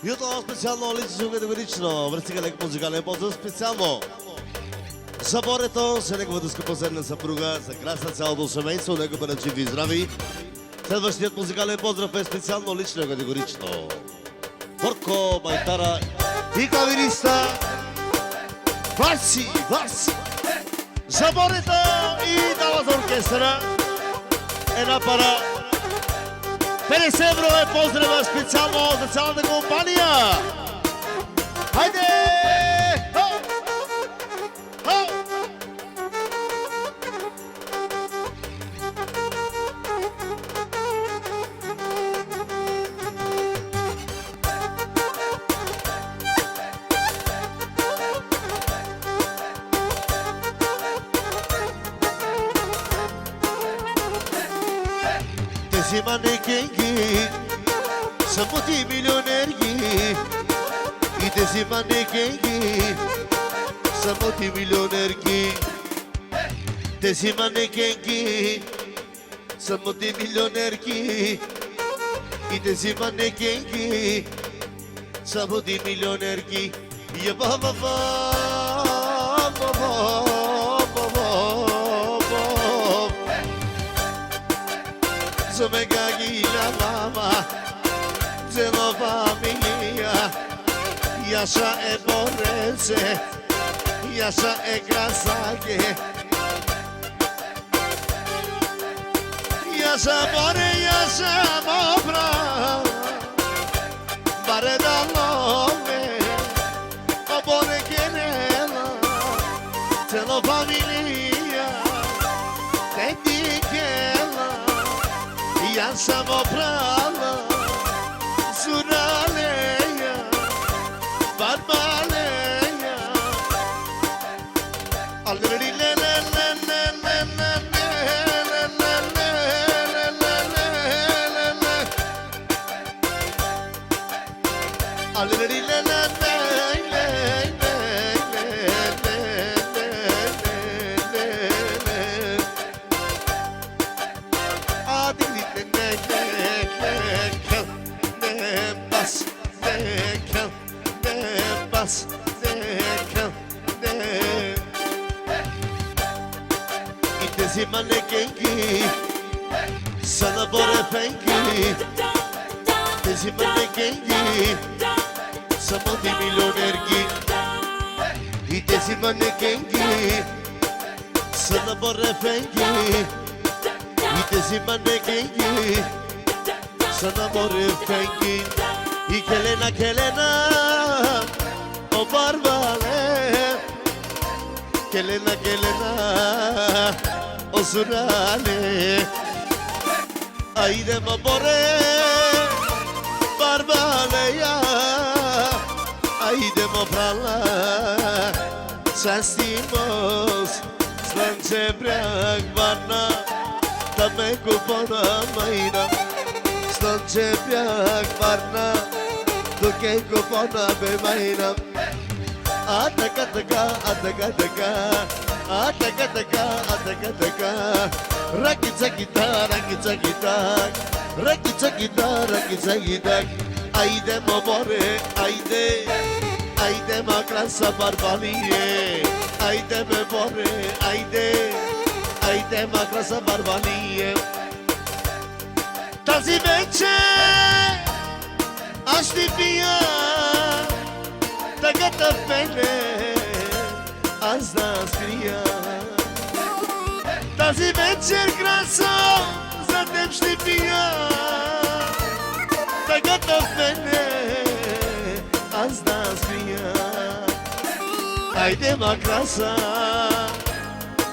Jutro specjalno lično kategorično, vrsti lek muzikale pozdrav specijalno. За борето за неговата скъпоземна съпруга, за крас на цялото семейство, нека бъдат живи и здрави. Следващият музикален поздрав е специално лично и категорично. Борко, майтара и клавириста Васи. За борето и дава за оркестъра една пара. 50 евро е поздрава специално за цялата компания. Хайде! Тези манекенки са мултимилионерки и тези манекенки са мултимилионерки. Тези манекенки са мултимилионерки и тези манекенки са мултимилионерки. Zomegagi la mama, zelo familia, yaşa e borrece, yaşa e grasake, yaşa bore, yaşa mopra, bare da love, o bore kenela, zelo familia, te dikela. Ja sam oprala Zuraleja Barbaleja Alredi le le le le le le Alredi le le Тези манекенки са на борепенки. Тези манекенки са мултимилионерки. И тези манекенки са на борепенки. И тези манекенки са на борепенки. И Келена, о Барбале, Келена, o Zurale, Aide mă bore, Barbaleia, Aide mă prala, Sastimos, Slance break varna, Tame cu bona maina, Slance break varna, Duke cu bona be maina, Ataka, Rakitsa gitar, Aide mă bore, Aide mă crasa barbanie, Aide mă bore, Aide mă crasa barbanie. Tazi veče, aș tipia, Tagata fene, azi da scria. Tazi večer krasa, za tem štipija, Tagata fene, azi da scria. Ajde ma krasa,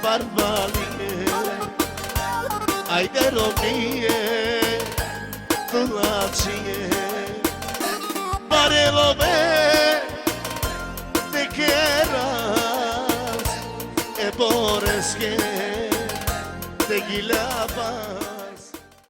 barbaline, Ajde romije, tulačije, Barelove, te quieras, e por es que te guilaba.